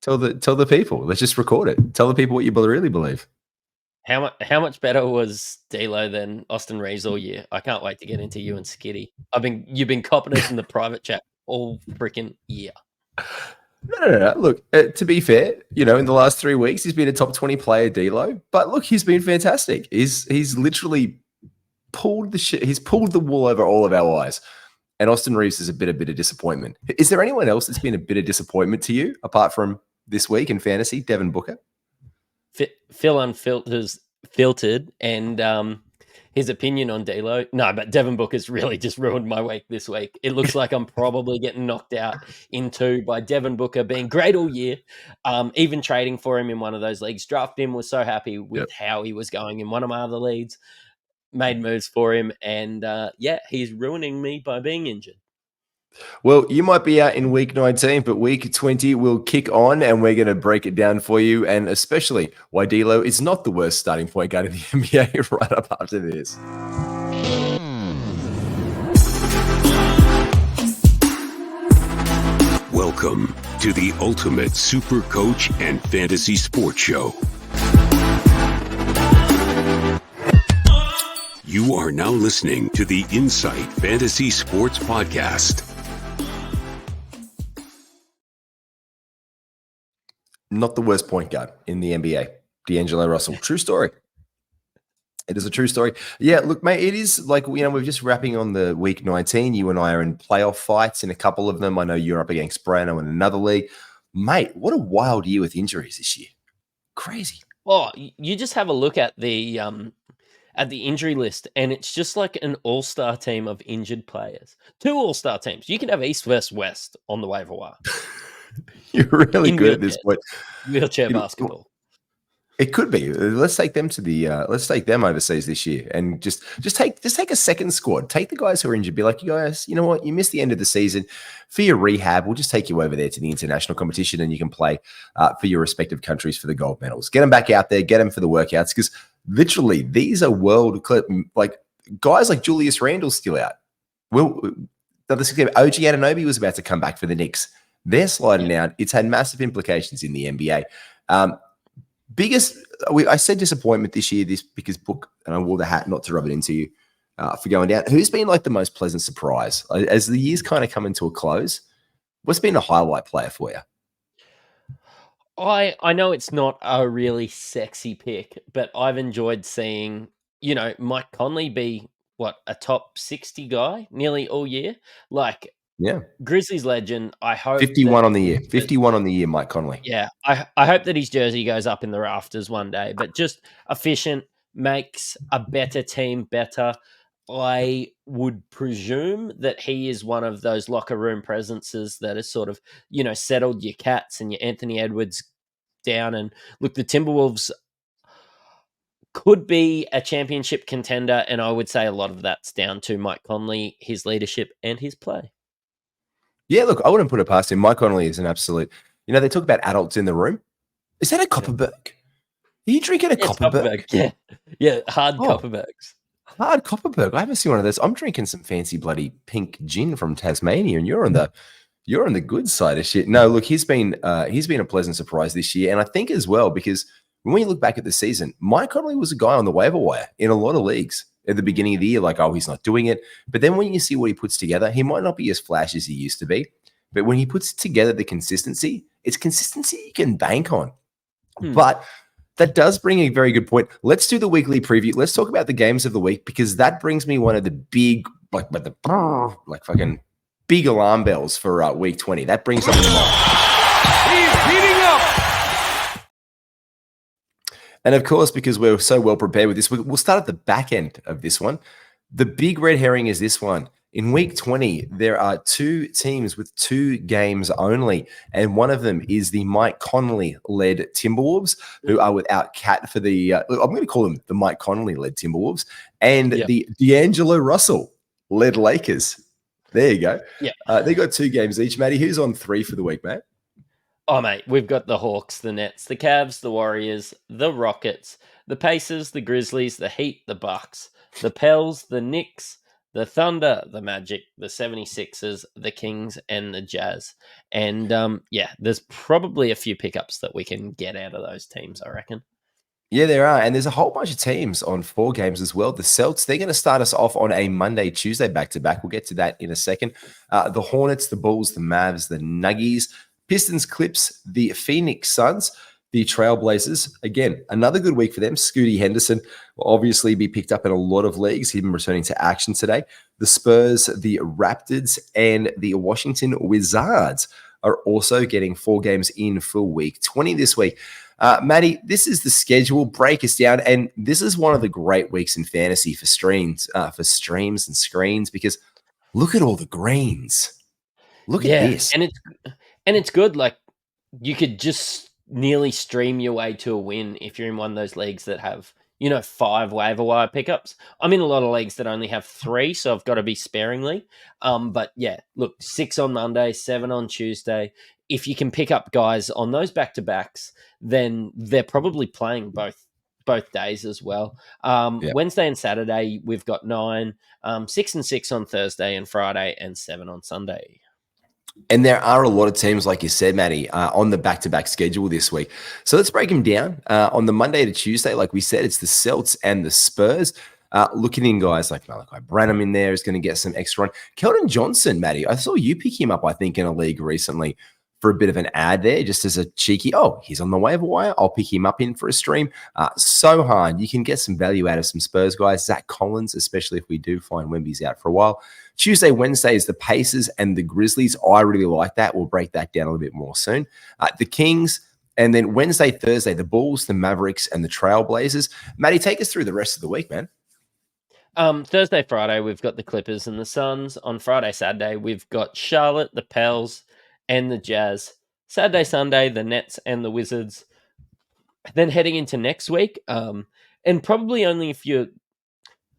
Tell the people. Let's just record it. Tell the people what you really believe. How much better was D'Lo than Austin Reeves all year? I can't wait to get into you and Skitty. You've been copping us in the private chat all freaking year. No. Look, to be fair, in the last 3 weeks, he's been a top 20 player, D'Lo. But look, he's been fantastic. He's literally pulled the shit. He's pulled the wool over all of our eyes. And Austin Reeves is a bit of disappointment. Is there anyone else that's been a bit of disappointment to you apart from this week in fantasy? Devin Booker? Phil Unfiltered and his opinion on D'Lo. No, but Devin Booker's really just ruined my week this week. It looks like I'm probably getting knocked out in 2 by Devin Booker being great all year. Even trading for him in one of those leagues. Draft him, was so happy with how he was going in one of my other leagues. Made moves for him, and he's ruining me by being injured. Well, you might be out in week 19, but week 20 will kick on, and we're going to break it down for you, and especially why D'Lo is not the worst starting point guard in the NBA right up after this. Welcome to the Ultimate Super Coach and Fantasy Sports Show. You are now listening to the Insight Fantasy Sports Podcast. Not the worst point guard in the NBA, D'Angelo Russell. True story. It is a true story. Yeah, look, mate, it is like, we're just wrapping on the week 19. You and I are in playoff fights in a couple of them. I know you're up against Brano in another league. Mate, what a wild year with injuries this year. Crazy. Oh, you just have a look at the injury list, and it's just like an all-star team of injured players. 2 all-star teams. You can have East versus West on the waiver wire. You're really good at this point. Wheelchair basketball. It could be. Let's take them to let's take them overseas this year, and just take a second squad. Take the guys who are injured. Be like, you guys, you know what? You missed the end of the season for your rehab. We'll just take you over there to the international competition, and you can play for your respective countries for the gold medals. Get them back out there. Get them for the workouts, because literally these are like guys like Julius Randle's still out. Well, OG Anunoby was about to come back for the Knicks. They're sliding out. It's had massive implications in the NBA. I said disappointment this year, because Book, and I wore the hat not to rub it into you for going down. Who's been like the most pleasant surprise as the year's kind of coming to a close? What's been a highlight player for you? I know it's not a really sexy pick, but I've enjoyed seeing, Mike Conley be a top 60 guy nearly all year. Like, yeah, Grizzlies legend. I hope 51 on the year. 51 on the year, Mike Conley. Yeah, I hope that his jersey goes up in the rafters one day. But just efficient, makes a better team better. I would presume that he is one of those locker room presences that has sort of, settled your Cats and your Anthony Edwards down. And look, the Timberwolves could be a championship contender, and I would say a lot of that's down to Mike Conley, his leadership, and his play. Yeah, look, I wouldn't put it past him. Mike Conley is an absolute. They talk about adults in the room. Is that a Copperberg? Are you drinking a Copperberg? Yeah, hard Copperbergs. Hard Copperberg. I haven't seen one of those. I'm drinking some fancy bloody pink gin from Tasmania, and you're on the good side of shit. No, look, he's been a pleasant surprise this year, and I think as well, because when you look back at the season, Mike Conley was a guy on the waiver wire in a lot of leagues at the beginning of the year, like, oh, he's not doing it. But then when you see what he puts together, he might not be as flashy as he used to be, but when he puts together the consistency, it's consistency you can bank on. But that does bring a very good point. Let's do the weekly preview. Let's talk about the games of the week, because that brings me one of the big, like fucking big alarm bells for week 20. That brings something to mind. He's heating up. And of course, because we're so well prepared with this, we'll start at the back end of this one. The big red herring is this one. In week 20, there are 2 teams with 2 games only, and one of them is the Mike Conley-led Timberwolves, who are without Cat for the I'm going to call them the Mike Conley-led Timberwolves, and the D'Angelo Russell-led Lakers. There you go. Yeah. They got 2 games each. Matty, who's on 3 for the week, mate? Oh, mate, we've got the Hawks, the Nets, the Cavs, the Warriors, the Rockets, the Pacers, the Grizzlies, the Heat, the Bucks, the Pels, the Knicks, the Thunder, the Magic, the 76ers, the Kings, and the Jazz. And there's probably a few pickups that we can get out of those teams, I reckon. Yeah, there are. And there's a whole bunch of teams on 4 games as well. The Celts, they're going to start us off on a Monday, Tuesday back-to-back. We'll get to that in a second. The Hornets, the Bulls, the Mavs, the Nuggies, Pistons, Clips, the Phoenix Suns, the Trailblazers. Again, another good week for them. Scooty Henderson will obviously be picked up in a lot of leagues, even returning to action today. The Spurs, the Raptors, and the Washington Wizards are also getting 4 games in for week 20 this week. Maddie, this is the schedule. Break us down, and this is one of the great weeks in fantasy for streams and screens, because look at all the greens. Look at this, and it's good. Like, you could just nearly stream your way to a win if you're in one of those leagues that have 5 waiver wire pickups. I'm in a lot of leagues that only have 3, so I've got to be sparingly. But yeah, look, 6 on Monday, 7 on Tuesday. If you can pick up guys on those back-to-backs, then they're probably playing both days as well. Wednesday and Saturday, we've got 9, 6 and 6 on Thursday and Friday, and 7 on Sunday. And there are a lot of teams, like you said, Matty, on the back-to-back schedule this week. So let's break them down. On the Monday to Tuesday, like we said, it's the Celts and the Spurs. Looking in guys like Malachi Branham in there is going to get some extra run. Keldon Johnson, Matty, I saw you pick him up, I think, in a league recently for a bit of an ad there, just as a cheeky, he's on the waiver wire. I'll pick him up in for a stream. So hard. You can get some value out of some Spurs guys. Zach Collins, especially if we do find Wemby's out for a while. Tuesday, Wednesday is the Pacers and the Grizzlies. I really like that. We'll break that down a little bit more soon. The Kings, and then Wednesday, Thursday, the Bulls, the Mavericks, and the Trailblazers. Matty, take us through the rest of the week, man. Thursday, Friday, we've got the Clippers and the Suns. On Friday, Saturday, we've got Charlotte, the Pels, and the Jazz. Saturday, Sunday, the Nets and the Wizards. Then heading into next week, and probably only if you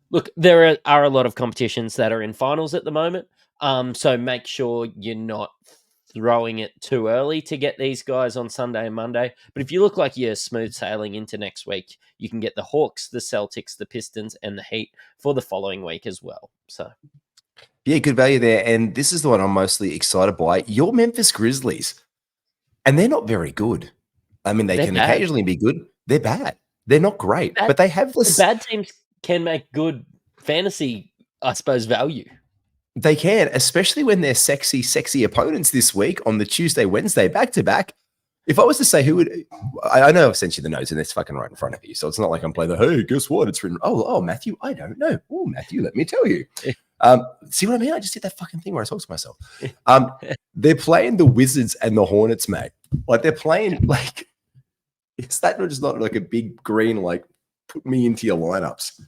look, there are a lot of competitions that are in finals at the moment. So make sure you're not throwing it too early to get these guys on Sunday and Monday. But if you look like you're smooth sailing into next week, you can get the Hawks, the Celtics, the Pistons, and the Heat for the following week as well. So, yeah, good value there. And this is the one I'm mostly excited by. Your Memphis Grizzlies. And they're not very good. I mean, they can occasionally be good. They're bad. They're not great. But they have this. The bad teams can make good fantasy, I suppose, value. They can, especially when they're sexy opponents this week on the Tuesday, Wednesday, back-to-back. If I was to say who would, I know I've sent you the notes and it's fucking right in front of you. So it's not like I'm playing the, hey, guess what? It's written, oh, Matthew, I don't know. Oh, Matthew, let me tell you. See what I mean? I just did that fucking thing where I talk to myself. They're playing the Wizards and the Hornets, mate. Like, they're playing, like, is that just not like a big green, like, put me into your lineups?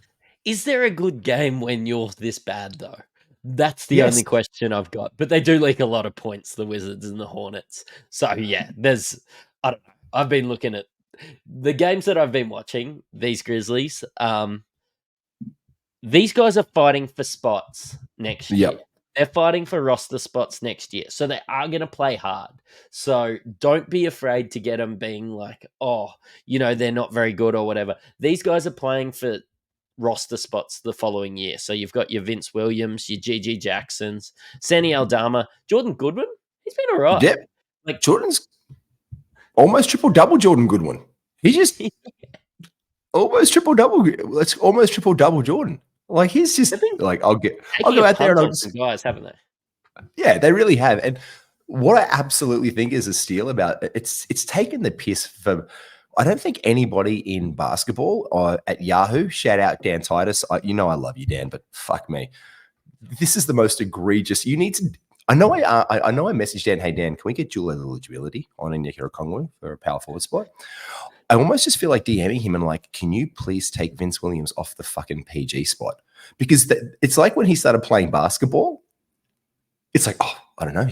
Is there a good game when you're this bad, though? That's the only question I've got. But they do leak a lot of points, the Wizards and the Hornets. So, yeah, I don't know. I've been looking at the games that I've been watching, these Grizzlies. These guys are fighting for spots next year. They're fighting for roster spots next year. So they are going to play hard. So don't be afraid to get them being like, they're not very good or whatever. These guys are playing for roster spots the following year. So you've got your Vince Williams, your G.G. Jacksons, Sandy Aldama, Jordan Goodwin. He's been all right. Yep. Like, Jordan's almost triple-double Jordan Goodwin. He just almost triple-double. Let's almost triple-double Jordan. Like, he's just like, I'll go out there and I'll just, guys, haven't they? Yeah, they really have. And what I absolutely think is a steal about it, it's taken the piss from, I don't think anybody in basketball or at Yahoo, shout out Dan Titus. I love you, Dan, but fuck me. This is the most egregious. You need to, I know I messaged Dan, hey, Dan, can we get dual eligibility on Onyeka Okongwu for a power forward spot? I almost just feel like DMing him and like, can you please take Vince Williams off the fucking PG spot? Because it's like when he started playing basketball, it's like, I don't know.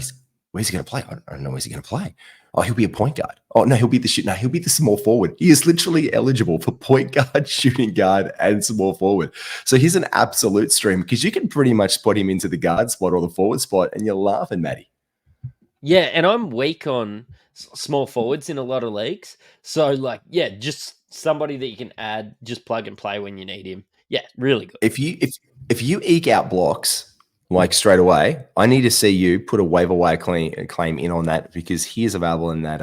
Where's he going to play? I don't know. Where's he going to play? Oh, he'll be a point guard. Oh, no, he'll be the shoot. No, he'll be the small forward. He is literally eligible for point guard, shooting guard, and small forward. So he's an absolute stream because you can pretty much spot him into the guard spot or the forward spot, and you're laughing, Matty. Yeah, and I'm weak on small forwards in a lot of leagues. So, just somebody that you can add, just plug and play when you need him. Yeah, really good. if you eke out blocks like straight away, I need to see you put a waiver wire claim in on that because he is available in that.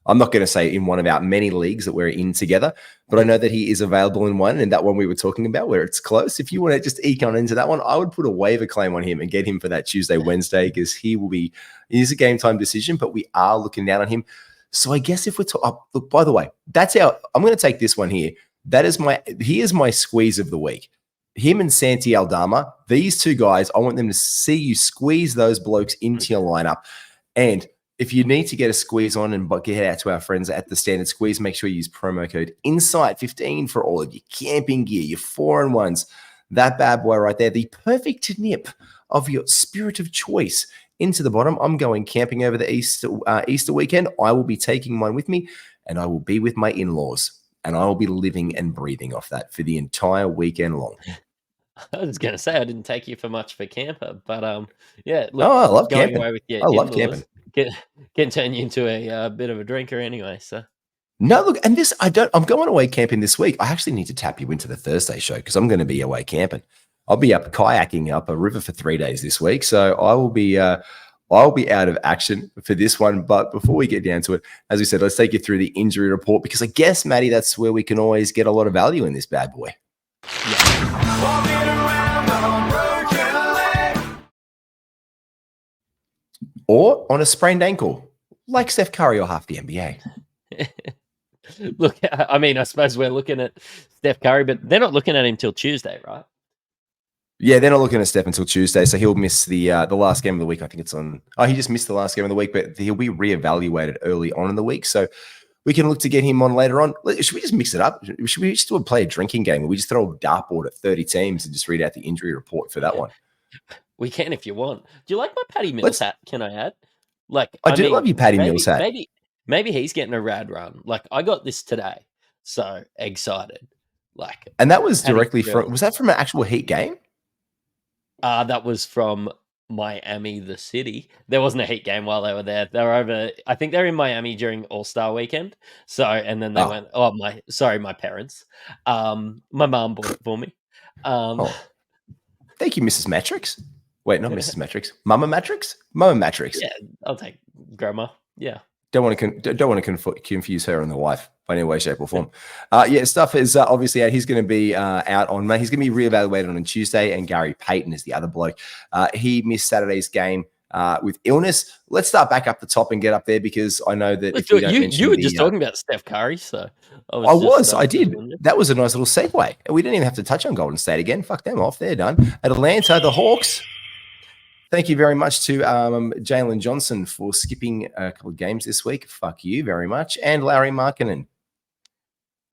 I'm not going to say in one of our many leagues that we're in together, but I know that he is available in one, and that one we were talking about where it's close. If you want to just eke on into that one, I would put a waiver claim on him and get him for that Tuesday, Wednesday, because it is a game time decision, but we are looking down on him. So I guess if we're look, by the way, I'm going to take this one here. Here's my squeeze of the week. Him and Santi Aldama, these two guys, I want them to see you squeeze those blokes into your lineup. And if you need to get a squeeze on and get out to our friends at the Standard Squeeze, make sure you use promo code INSIGHT15 for all of your camping gear, your 4-in-1s, that bad boy right there, the perfect nip of your spirit of choice into the bottom. I'm going camping over the Easter weekend. I will be taking mine with me, and I will be with my in-laws, and I will be living and breathing off that for the entire weekend long. I was going to say I didn't take you for much for camper, but yeah, look, I love going camping. away with your I love in-laws camping. can turn you into a bit of a drinker anyway. So no, look, and I'm going away camping this week. I actually need to tap you into the Thursday show because I'm going to be away camping. I'll be up kayaking up a river for 3 days this week, so I'll be out of action for this one. But before we get down to it, as we said, let's take you through the injury report because I guess, Matty, that's where we can always get a lot of value in this bad boy. Or on a sprained ankle, like Steph Curry or half the NBA. Look, I mean, I suppose we're looking at Steph Curry, but they're not looking at him till Tuesday, right? Yeah, they're not looking at Steph until Tuesday, so he'll miss the last game of the week. I think it's on. Oh, he just missed the last game of the week, but he'll be reevaluated early on in the week, so we can look to get him on later on. Should we just mix it up? Should we just play a drinking game where we just throw a dartboard at 30 teams and just read out the injury report for that one? We can if you want. Do you like my Paddy Mills hat? Can I add? I do love your Paddy Mills hat. Maybe he's getting a rad run. Like I got this today, so excited. Like, and that was directly from. Was that from an actual Heat game? That was from Miami, the city. There wasn't a Heat game while they were there. They were over. I think they're in Miami during All-Star weekend. So, and then they went. Oh, my parents. My mom bought it for me. Thank you, Mrs. Mattrix. Wait, not Mrs. Mattrix. Mama Mattrix? Mama Mattrix. Yeah, I'll take grandma. Yeah. Don't want to confuse her and the wife by any way, shape, or form. Stuff is obviously out. He's going to be out on Monday. He's going to be reevaluated on Tuesday, and Gary Payton is the other bloke. He missed Saturday's game with illness. Let's start back up the top and get up there because I know that you were just talking about Steph Curry, so I did. That was a nice little segue. We didn't even have to touch on Golden State again. Fuck them off. They're done. Atlanta, the Hawks. Thank you very much to Jalen Johnson for skipping a couple of games this week. Fuck you very much. And Larry Markkinen.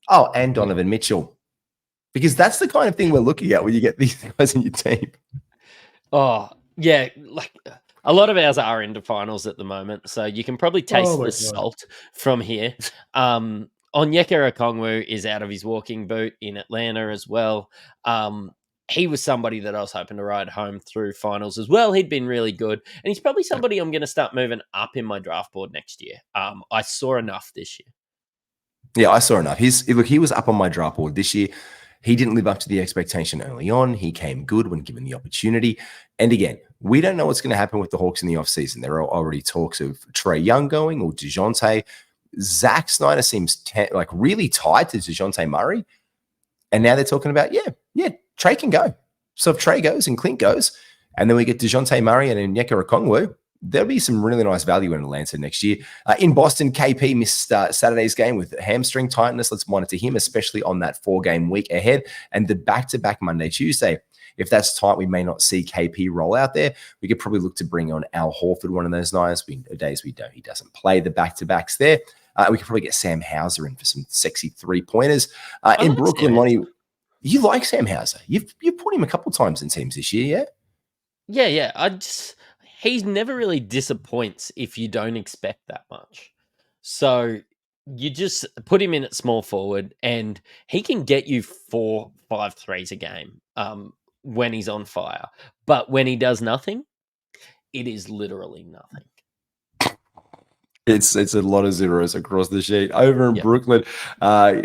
Oh, and Donovan Mitchell. Because that's the kind of thing we're looking at when you get these guys in your team. Oh, yeah. Like a lot of ours are into finals at the moment, so you can probably taste the salt from here. Onyeka Okongwu is out of his walking boot in Atlanta as well. He was somebody that I was hoping to ride home through finals as well. He'd been really good. And he's probably somebody I'm going to start moving up in my draft board next year. I saw enough this year. Yeah, I saw enough. He was up on my draft board this year. He didn't live up to the expectation early on. He came good when given the opportunity. And again, we don't know what's going to happen with the Hawks in the offseason. There are already talks of Trae Young going or DeJounte. Zach Snyder seems really tied to DeJounte Murray. And now they're talking about, Trae can go. So if Trae goes and Clint goes, and then we get DeJounte Murray and Onyeka Okongwu, there'll be some really nice value in Atlanta next year. In Boston, KP missed Saturday's game with hamstring tightness. Let's monitor him, especially on that 4-game week ahead. And the back-to-back Monday, Tuesday. If that's tight, we may not see KP roll out there. We could probably look to bring on Al Horford one of those days he doesn't play the back-to-backs there. We could probably get Sam Hauser in for some sexy 3-pointers. In Brooklyn, Lonnie, you like Sam Hauser. You've put him a couple times in teams this year, yeah? Yeah. He never really disappoints if you don't expect that much. So you just put him in at small forward and he can get you 4-5 threes a game when he's on fire. But when he does nothing, it is literally nothing. It's a lot of zeros across the sheet. Over in Yep. Brooklyn,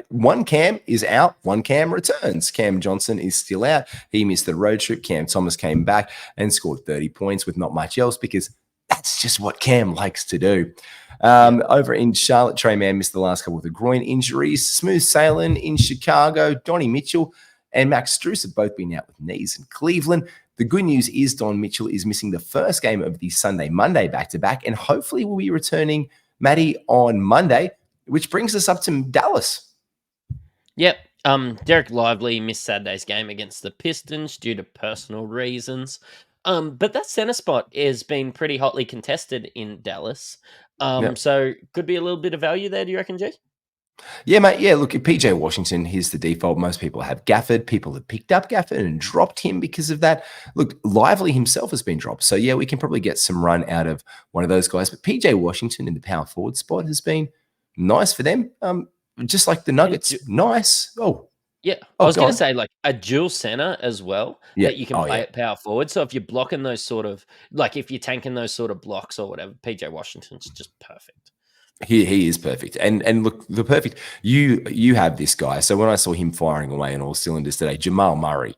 one Cam is out, one Cam returns. Cam Johnson is still out. He missed the road trip. Cam Thomas came back and scored 30 points with not much else because that's just what Cam likes to do. Over in Charlotte, Trey Mann missed the last couple of the groin injuries. Smooth sailing in Chicago. Donnie Mitchell and Max Strus have both been out with knees in Cleveland. The good news is Don Mitchell is missing the first game of the Sunday-Monday back-to-back, and hopefully will be returning, Matty, on Monday, which brings us up to Dallas. Yep. Derek Lively missed Saturday's game against the Pistons due to personal reasons. But that center spot has been pretty hotly contested in Dallas. So could be a little bit of value there, do you reckon, G? Yeah, mate. Yeah, look, at PJ Washington, here's the default. Most people have Gafford. People have picked up Gafford and dropped him because of that. Look, Lively himself has been dropped. So, yeah, we can probably get some run out of one of those guys. But PJ Washington in the power forward spot has been nice for them. Just like the Nuggets. Nice. Yeah, I was going to say like a dual center as well that you can play at power forward. So if you're blocking those sort of, like if you're tanking those sort of blocks or whatever, PJ Washington's just perfect. He is perfect. And look, the perfect, you have this guy. So when I saw him firing away on all cylinders today, Jamal Murray,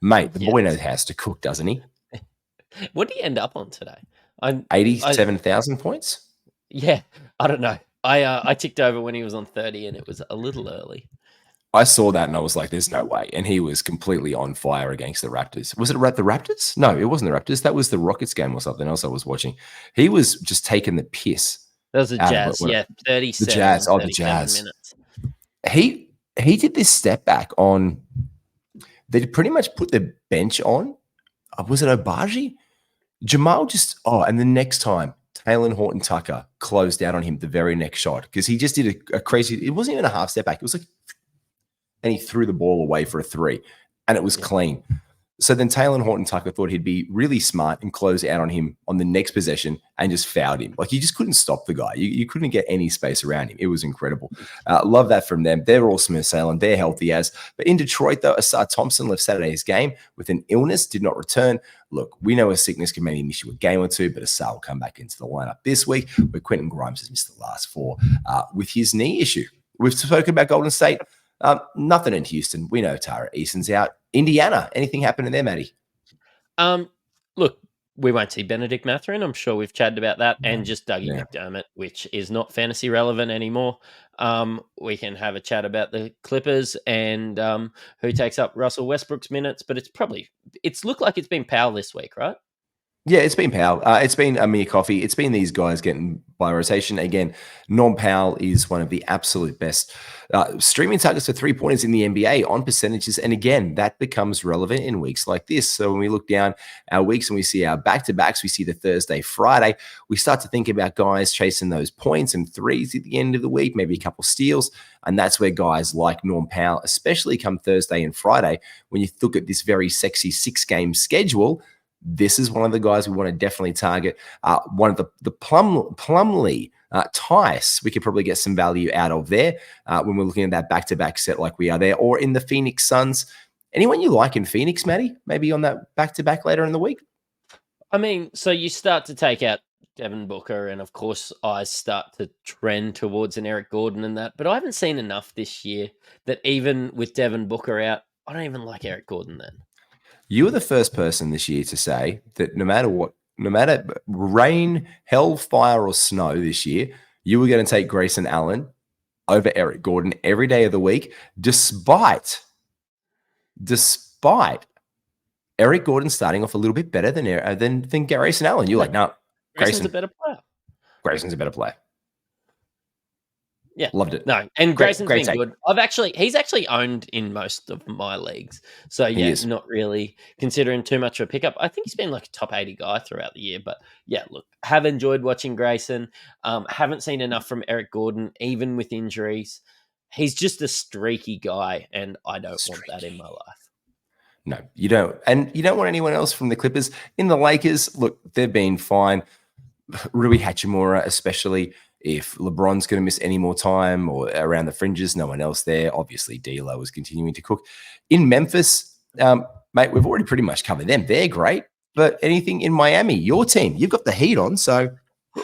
mate, the boy knows how to cook, doesn't he? What did he end up on today? 87,000 points? Yeah, I don't know. I ticked over when he was on 30 and it was a little early. I saw that and I was like, there's no way. And he was completely on fire against the Raptors. Was it the Raptors? No, it wasn't the Raptors. That was the Rockets game or something else I was watching. He was just taking the piss. That was the Jazz, 37. The Jazz, the Jazz. Minutes. He did this step back on. They pretty much put the bench on. Was it Obaji? Jamal just and the next time Taylor Horton Tucker closed out on him the very next shot because he just did a crazy. It wasn't even a half step back. It was like, and he threw the ball away for a three, and it was clean. So then Taylor Horton Tucker thought he'd be really smart and close out on him on the next possession and just fouled him. Like, you just couldn't stop the guy. You couldn't get any space around him. It was incredible. Love that from them. They're all smooth sailing. They're healthy as. But in Detroit, though, Asar Thompson left Saturday's game with an illness, did not return. Look, we know a sickness can maybe miss you a game or two, but Asar will come back into the lineup this week, where Quentin Grimes has missed the last four with his knee issue. We've spoken about Golden State. Nothing in Houston. We know Tara Eason's out. Indiana, anything happening there, Matty? Look, we won't see Benedict Mathurin. I'm sure we've chatted about that. And just Dougie McDermott, which is not fantasy relevant anymore. We can have a chat about the Clippers and who takes up Russell Westbrook's minutes. But it's looked like it's been Powell this week, right? Yeah, it's been Powell. It's been Amir Coffey. It's been these guys getting by rotation. Again, Norm Powell is one of the absolute best streaming targets for three-pointers in the NBA on percentages. And again, that becomes relevant in weeks like this. So when we look down our weeks and we see our back-to-backs, we see the Thursday, Friday, we start to think about guys chasing those points and threes at the end of the week, maybe a couple steals. And that's where guys like Norm Powell, especially come Thursday and Friday, when you look at this very sexy 6-game schedule, this is one of the guys we want to definitely target. One of the Plumlee, Tice, we could probably get some value out of there when we're looking at that back-to-back set like we are there, or in the Phoenix Suns. Anyone you like in Phoenix, Matty? Maybe on that back-to-back later in the week? I mean, so you start to take out Devin Booker, and of course, eyes start to trend towards an Eric Gordon and that. But I haven't seen enough this year that even with Devin Booker out, I don't even like Eric Gordon then. You were the first person this year to say that no matter rain, hell, fire, or snow this year, you were going to take Grayson Allen over Eric Gordon every day of the week, despite Eric Gordon starting off a little bit better than Grayson Allen. You're like, no, Grayson's a better player. Grayson's a better player. Yeah. Loved it. No, and Grayson's been good. He's actually owned in most of my leagues. So yeah, not really considering too much of a pickup. I think he's been like a top 80 guy throughout the year. But yeah, look, have enjoyed watching Grayson. Haven't seen enough from Eric Gordon, even with injuries. He's just a streaky guy, and I don't want that in my life. No, you don't. And you don't want anyone else from the Clippers. In the Lakers, look, they've been fine. Rui Hachimura, especially. If LeBron's going to miss any more time or around the fringes, no one else there. Obviously, D'Lo is continuing to cook. In Memphis, mate, we've already pretty much covered them. They're great. But anything in Miami, your team, you've got the heat on. So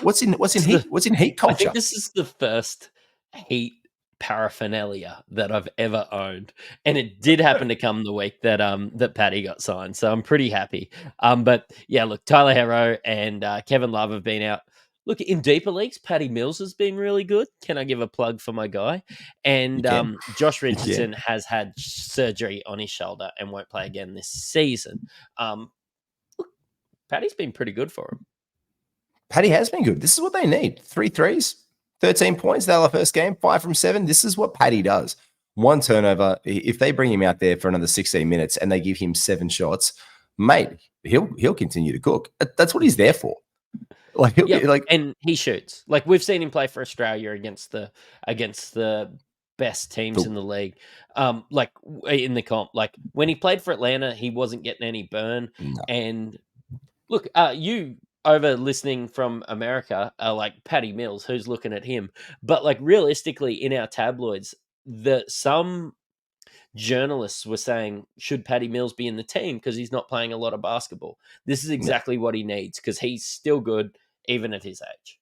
What's in heat I culture? think this is the first Heat paraphernalia that I've ever owned, and it did happen to come the week that that Paddy got signed, so I'm pretty happy. But yeah, look, Tyler Herro and Kevin Love have been out. Look, in deeper leagues, Paddy Mills has been really good. Can I give a plug for my guy? And You can. Josh You can. Richardson has had surgery on his shoulder and won't play again this season. Look, Paddy's been pretty good for him. Paddy has been good. This is what they need. 3 threes, 13 points. They love first game, 5 from 7. This is what Paddy does. 1 turnover. If they bring him out there for another 16 minutes and they give him 7 shots, mate, he'll continue to cook. That's what he's there for. Like, and he shoots. Like, we've seen him play for Australia against the best teams in the league. Like in the comp. Like when he played for Atlanta, he wasn't getting any burn. No. And look, you over listening from America are like Patty Mills, who's looking at him. But like realistically, in our tabloids, some journalists were saying, should Patty Mills be in the team because he's not playing a lot of basketball? This is exactly what he needs because he's still good even at his age.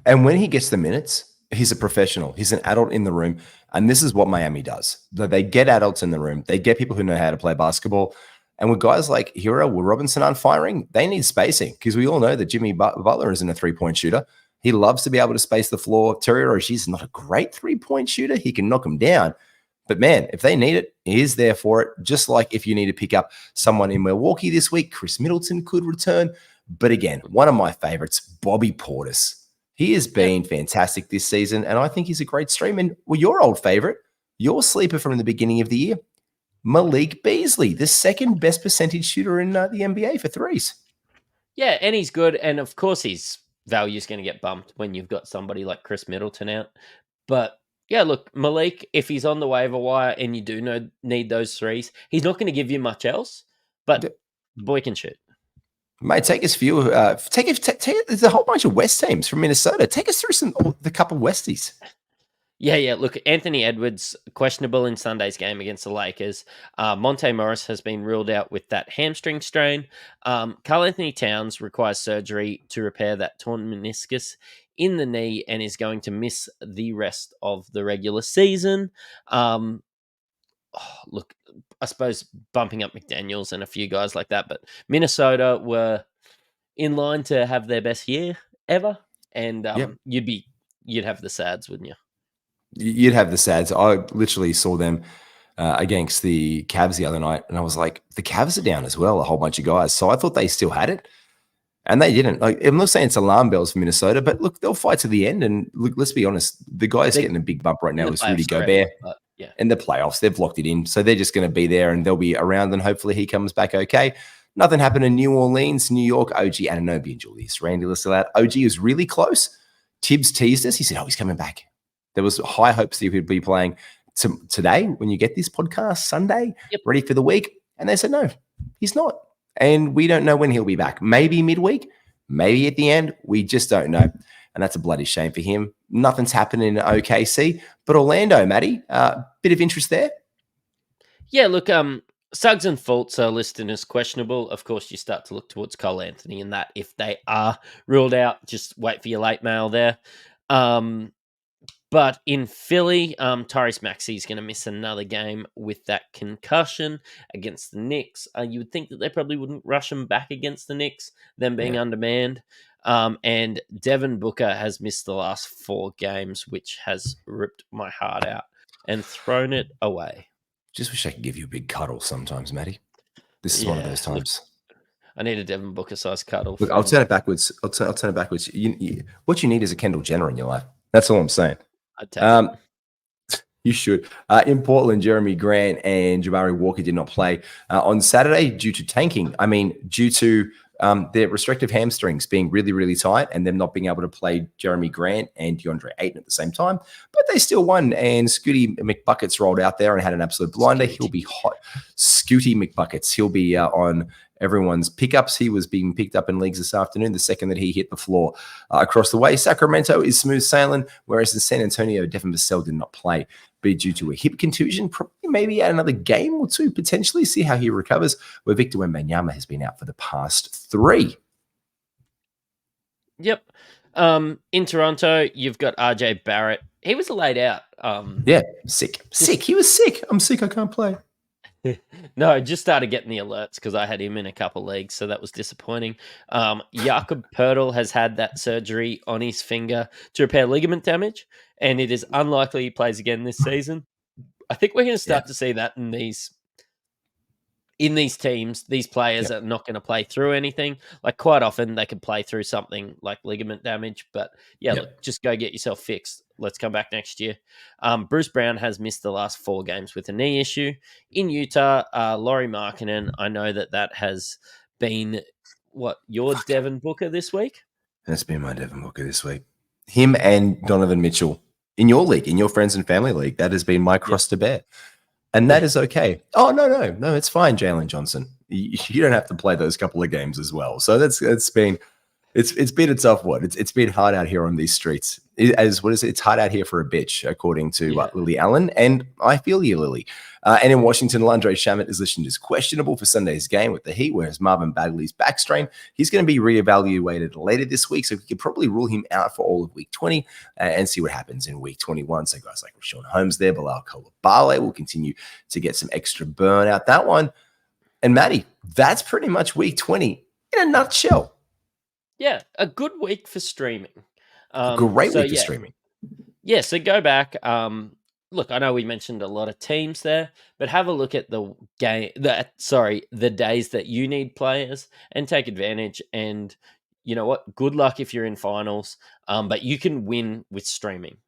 And when he gets the minutes, he's a professional. He's an adult in the room. And this is what Miami does. They get adults in the room. They get people who know how to play basketball. And with guys like Hero or Robinson aren't firing, they need spacing because we all know that Jimmy Butler isn't a three-point shooter. He loves to be able to space the floor. Terry Rozier's not a great three-point shooter. He can knock them down. But man, if they need it, he is there for it. Just like if you need to pick up someone in Milwaukee this week, Chris Middleton could return. But again, one of my favorites, Bobby Portis. He has been fantastic this season, and I think he's a great stream. And well, your old favorite, your sleeper from the beginning of the year, Malik Beasley, the second best percentage shooter in the NBA for threes. Yeah, and he's good. And of course, his value is going to get bumped when you've got somebody like Chris Middleton out. But yeah, look, Malik, if he's on the waiver wire and you do need those threes, he's not going to give you much else, but the boy can shoot. Mate, take us through. There's a whole bunch of West teams from Minnesota. Take us through the couple Westies. Yeah. Look, Anthony Edwards, questionable in Sunday's game against the Lakers. Monte Morris has been ruled out with that hamstring strain. Karl Anthony Towns requires surgery to repair that torn meniscus in the knee and is going to miss the rest of the regular season. Look, I suppose bumping up McDaniels and a few guys like that, but Minnesota were in line to have their best year ever, and you'd have the Sads, wouldn't you? You'd have the Sads. I literally saw them against the Cavs the other night, and I was like, the Cavs are down as well, a whole bunch of guys. So I thought they still had it, and they didn't. Like, I'm not saying it's alarm bells for Minnesota, but look, they'll fight to the end. And look, let's be honest, the guy who's getting a big bump right now is Rudy Gobert. Yeah. In the playoffs, they've locked it in. So they're just going to be there and they'll be around and hopefully he comes back okay. Nothing happened in New Orleans, New York. OG Anunoby and Julius Randle are still out. OG was really close. Tibbs teased us. He said, he's coming back. There was high hopes that he would be playing today when you get this podcast, Sunday, ready for the week. And they said, no, he's not. And we don't know when he'll be back. Maybe midweek, maybe at the end. We just don't know. And that's a bloody shame for him. Nothing's happening in OKC. But Orlando, Matty, bit of interest there? Yeah, look, Suggs and Fultz are listed as questionable. Of course, you start to look towards Cole Anthony and that. If they are ruled out, just wait for your late mail there. But in Philly, Tyrese Maxey is going to miss another game with that concussion against the Knicks. You would think that they probably wouldn't rush him back against the Knicks, them being undermanned. And Devin Booker has missed the last 4 games, which has ripped my heart out and thrown it away. Just wish I could give you a big cuddle sometimes, Matty. This is one of those times. Look, I need a Devin Booker-sized cuddle. Look, I'll turn it backwards. I'll turn it backwards. What you need is a Kendall Jenner in your life. That's all I'm saying. I'd take it. You should. In Portland, Jeremy Grant and Jabari Walker did not play on Saturday due to tanking. I mean, due to their restrictive hamstrings being really, really tight and them not being able to play Jeremy Grant and DeAndre Ayton at the same time. But they still won, and Scooty McBuckets rolled out there and had an absolute blinder. He'll be hot. Scooty McBuckets. He'll be on everyone's pickups. He was being picked up in leagues this afternoon the second that he hit the floor across the way. Sacramento is smooth sailing, whereas in San Antonio, Devin Vassell did not play, be due to a hip contusion, probably maybe add another game or two, potentially, see how he recovers, where Victor Wembanyama has been out for the past 3. Yep. In Toronto, you've got RJ Barrett. He was laid out. Yeah, sick. He was sick. I'm sick. I can't play. No, I just started getting the alerts because I had him in a couple leagues, so that was disappointing. Jakob Pertl has had that surgery on his finger to repair ligament damage, and it is unlikely he plays again this season. I think we're going to start to see that in these teams. These players are not going to play through anything. Like quite often they can play through something like ligament damage, but look, just go get yourself fixed. Let's come back next year. Bruce Brown has missed the last 4 games with a knee issue. In Utah, Laurie Markkinen, I know that has been your Devin Booker this week? That's been my Devin Booker this week. Him and Donovan Mitchell in your league, in your friends and family league, that has been my cross to bear. And that is okay. Oh, no, it's fine, Jalen Johnson. You don't have to play those couple of games as well. So it's been a tough one. It's been hard out here on these streets. It's hard out here for a bitch, according to Lily Allen. And I feel you, Lily. And in Washington, Landry Shamet is listed as questionable for Sunday's game with the Heat, whereas Marvin Bagley's back strain, he's going to be reevaluated later this week. So we could probably rule him out for all of week 20 and see what happens in week 21. So guys like Rashawn Holmes there, Bilal Coulibaly will continue to get some extra burn out that one. And Maddie, that's pretty much week 20 in a nutshell. Yeah, a good week for streaming. Great week for streaming. Yeah, so go back. Look, I know we mentioned a lot of teams there, but have a look at the days that you need players and take advantage. And you know what? Good luck if you're in finals, but you can win with streaming.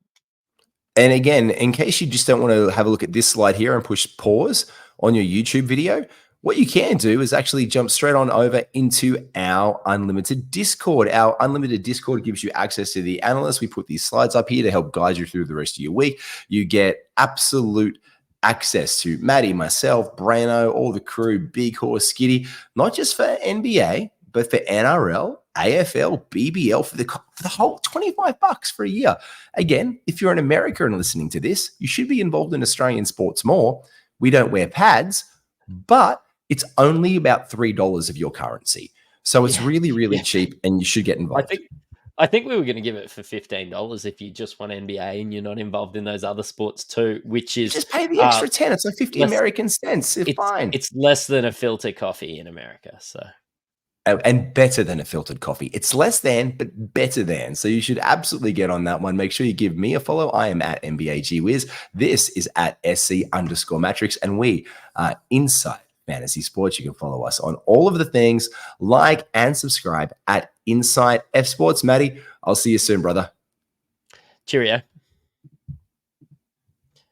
And again, in case you just don't want to have a look at this slide here and push pause on your YouTube video, what you can do is actually jump straight on over into our unlimited Discord. Our unlimited Discord gives you access to the analysts. We put these slides up here to help guide you through the rest of your week. You get absolute access to Maddie, myself, Brano, all the crew, Big Horse, Skitty, not just for NBA, but for NRL, AFL, BBL, for the whole $25 for a year. Again, if you're in America and listening to this, you should be involved in Australian sports more. We don't wear pads, but it's only about $3 of your currency. So it's really cheap, and you should get involved. I think we were going to give it for $15 if you just want NBA and you're not involved in those other sports too, which is... Just pay the extra 10. It's like 50 American cents. It's fine. It's less than a filter coffee in America, so... And better than a filtered coffee. It's less than, but better than. So you should absolutely get on that one. Make sure you give me a follow. I am at NBAGWiz. This is at SC_Mattrix, and we are inside Fantasy Sports. You can follow us on all of the things, like and subscribe at Inside F Sports. Maddie, I'll see you soon, brother. Cheerio.